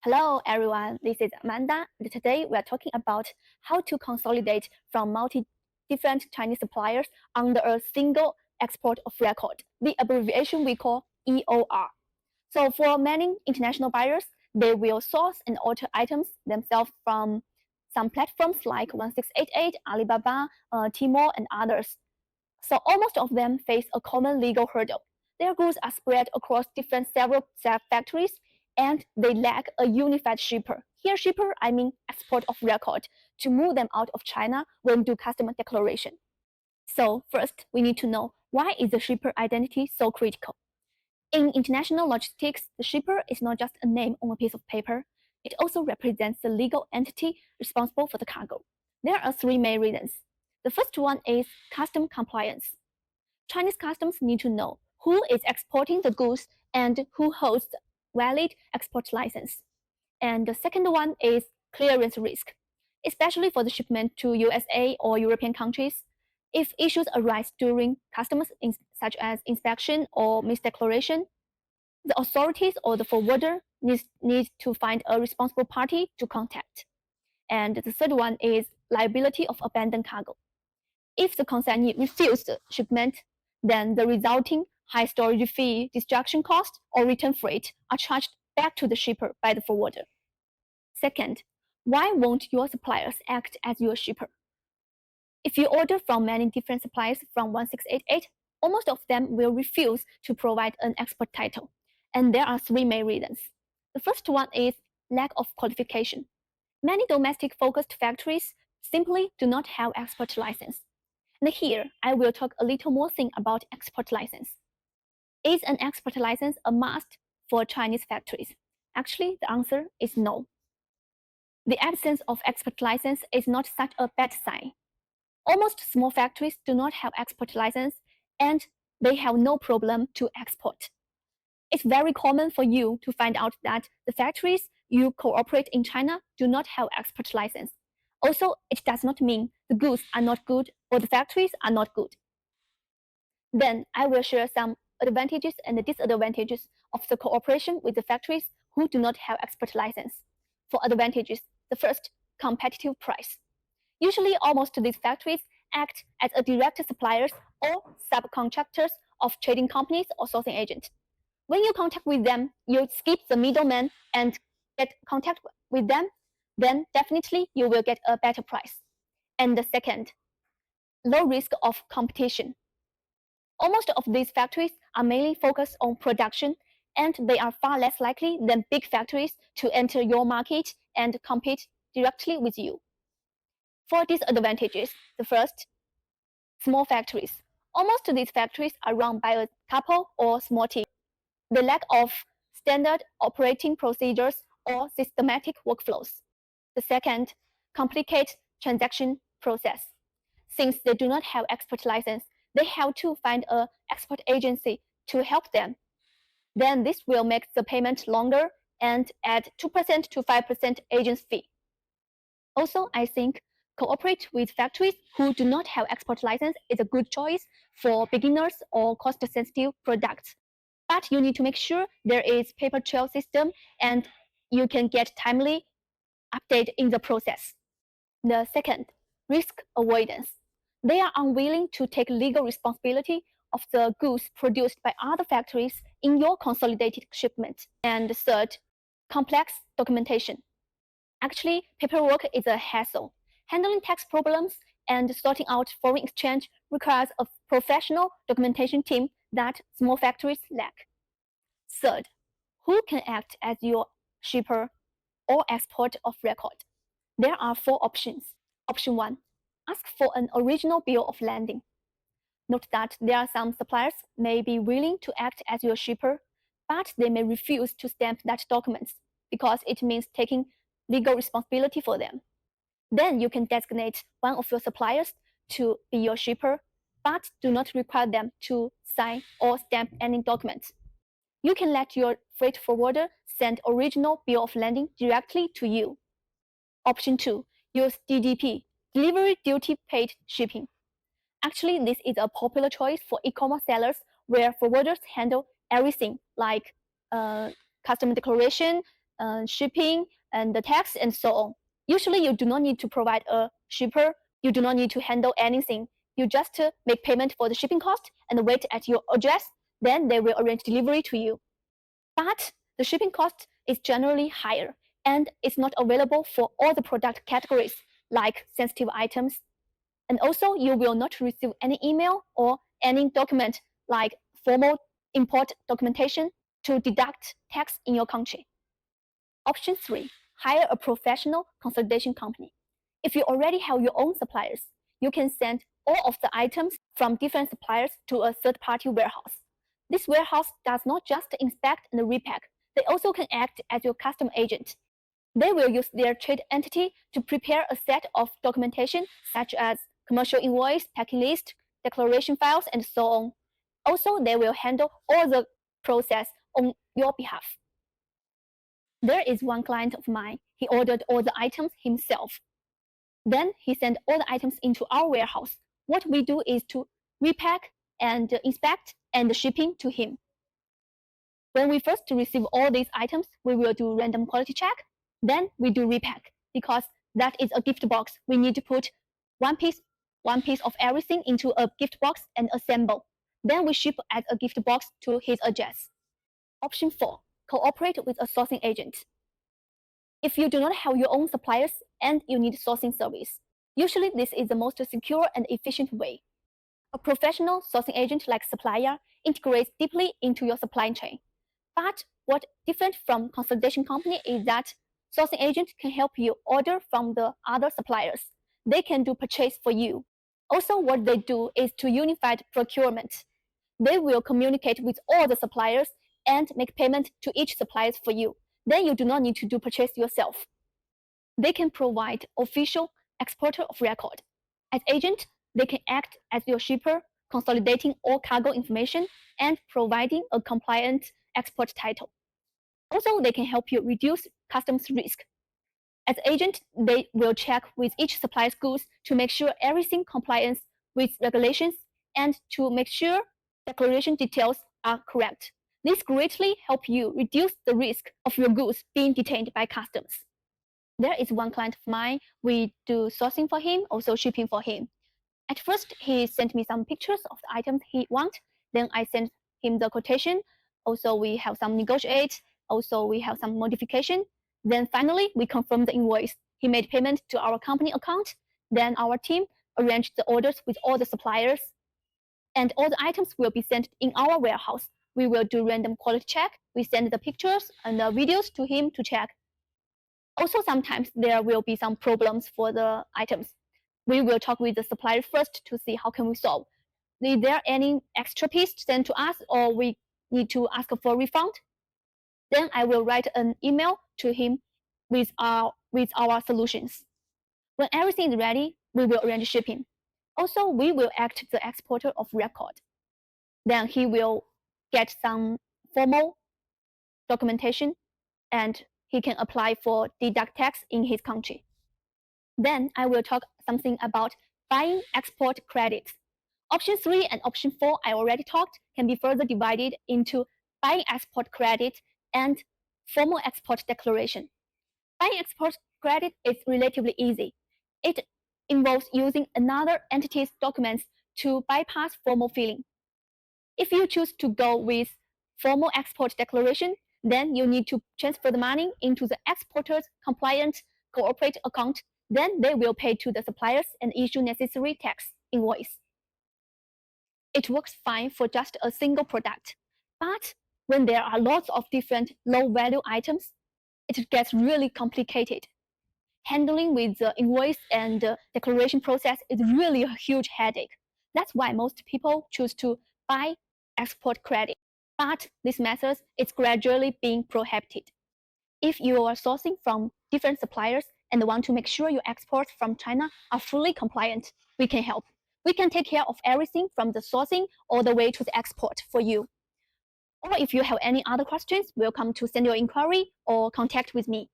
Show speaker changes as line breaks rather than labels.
Hello everyone, this is Amanda, and today we are talking about how to consolidate from different Chinese suppliers under a single export of record, the abbreviation we call EOR. So for many international buyers, they will source and order items themselves from some platforms like 1688, Alibaba, Tmall, and others. So almost all of them face a common legal hurdle. Their goods are spread across several factories, and they lack a unified shipper. Here, shipper, I mean export of record, to move them out of China when do customer declaration. So first, we need to know why is the shipper identity so critical. In international logistics, the shipper is not just a name on a piece of paper. It also represents the legal entity responsible for the cargo. There are three main reasons. The first one is custom compliance. Chinese customs need to know who is exporting the goods and who holds the valid export license. And the second one is clearance risk, especially for the shipment to USA or European countries. If issues arise during customs, such as inspection or misdeclaration, the authorities or the forwarder need to find a responsible party to contact. And the third one is liability of abandoned cargo. If the consignee refuses the shipment, then the resulting high storage fee, destruction cost, or return freight are charged back to the shipper by the forwarder. Second, why won't your suppliers act as your shipper? If you order from many different suppliers from 1688, almost all of them will refuse to provide an export title. And there are three main reasons. The first one is lack of qualification. Many domestic-focused factories simply do not have export license. And here, I will talk a little more thing about export license. Is an export license a must for Chinese factories? Actually, the answer is no. The absence of export license is not such a bad sign. Almost small factories do not have export license, and they have no problem to export. It's very common for you to find out that the factories you cooperate in China do not have export license. Also, it does not mean the goods are not good or the factories are not good. Then I will share some advantages and disadvantages of the cooperation with the factories who do not have export license. For advantages, the first, competitive price. Usually, almost these factories act as a direct suppliers or subcontractors of trading companies or sourcing agents. When you contact with them, you skip the middleman and get contact with them, then definitely you will get a better price. And the second, low risk of competition. Almost all of these factories are mainly focused on production, and they are far less likely than big factories to enter your market and compete directly with you. For disadvantages, the first, small factories. Almost these factories are run by a couple or small team. They lack of standard operating procedures or systematic workflows. The second, complicated transaction process. Since they do not have export license, they have to find an export agency to help them. Then this will make the payment longer and add 2% to 5% agent's fee. Also, I think cooperate with factories who do not have export license is a good choice for beginners or cost-sensitive products. But you need to make sure there is paper trail system and you can get timely update in the process. The second, risk avoidance. They are unwilling to take legal responsibility of the goods produced by other factories in your consolidated shipment. And third, complex documentation. Actually, paperwork is a hassle. Handling tax problems and sorting out foreign exchange requires a professional documentation team that small factories lack. Third, who can act as your shipper or export of record? There are four options. Option 1, ask for an original bill of lading. Note that there are some suppliers may be willing to act as your shipper, but they may refuse to stamp that document because it means taking legal responsibility for them. Then you can designate one of your suppliers to be your shipper, but do not require them to sign or stamp any documents. You can let your freight forwarder send original bill of lading directly to you. Option 2, use DDP, Delivery Duty Paid Shipping. Actually, this is a popular choice for e-commerce sellers where forwarders handle everything like customer declaration, shipping, and the tax, and so on. Usually, you do not need to provide a shipper. You do not need to handle anything. You just make payment for the shipping cost and wait at your address. Then they will arrange delivery to you. But the shipping cost is generally higher, and it's not available for all the product categories like sensitive items. And also, you will not receive any email or any document like formal import documentation to deduct tax in your country. Option 3. Hire a professional consolidation company. If you already have your own suppliers, you can send all of the items from different suppliers to a third-party warehouse. This warehouse does not just inspect and repack, they also can act as your custom agent. They will use their trade entity to prepare a set of documentation such as commercial invoice, packing list, declaration files, and so on. Also, they will handle all the process on your behalf. There is one client of mine. He ordered all the items himself. Then he sent all the items into our warehouse. What we do is to repack and inspect and shipping to him. When we first receive all these items, we will do random quality check. Then we do repack because that is a gift box. We need to put one piece of everything into a gift box and assemble. Then we ship as a gift box to his address. Option 4. Cooperate with a sourcing agent. If you do not have your own suppliers and you need sourcing service, usually this is the most secure and efficient way. A professional sourcing agent like supplier integrates deeply into your supply chain. But what different from consolidation company is that sourcing agent can help you order from the other suppliers. They can do purchase for you. Also, what they do is to unified procurement. They will communicate with all the suppliers and make payment to each supplier for you. Then you do not need to do purchase yourself. They can provide official exporter of record. As agent, they can act as your shipper, consolidating all cargo information and providing a compliant export title. Also, they can help you reduce customs risk. As agent, they will check with each supplier's goods to make sure everything complies with regulations and to make sure declaration details are correct. This greatly help you reduce the risk of your goods being detained by customs. There is one client of mine. We do sourcing for him, also shipping for him. At first, he sent me some pictures of the items he wants. Then I sent him the quotation. Also, we have some negotiate. Also, we have some modification. Then finally, we confirmed the invoice. He made payment to our company account. Then our team arranged the orders with all the suppliers. And all the items will be sent in our warehouse. We will do random quality check. We send the pictures and the videos to him to check. Also, sometimes there will be some problems for the items. We will talk with the supplier first to see how can we solve. Is there any extra piece sent to us or we need to ask for a refund? Then I will write an email to him with our solutions. When everything is ready, we will arrange shipping. Also, we will act the exporter of record. Then he will get some formal documentation and he can apply for deduct tax in his country. Then I will talk something about buying export credits. Option 3 and option 4 I already talked can be further divided into buying export credit and formal export declaration. Buying export credit is relatively easy. It involves using another entity's documents to bypass formal filing. If you choose to go with formal export declaration, then you need to transfer the money into the exporter's compliant corporate account. Then they will pay to the suppliers and issue necessary tax invoice. It works fine for just a single product. But when there are lots of different low-value items, it gets really complicated. Handling with the invoice and declaration process is really a huge headache. That's why most people choose to buy export credit. But this method is gradually being prohibited. If you are sourcing from different suppliers and want to make sure your exports from China are fully compliant, we can help. We can take care of everything from the sourcing all the way to the export for you. Or if you have any other questions, welcome to send your inquiry or contact with me.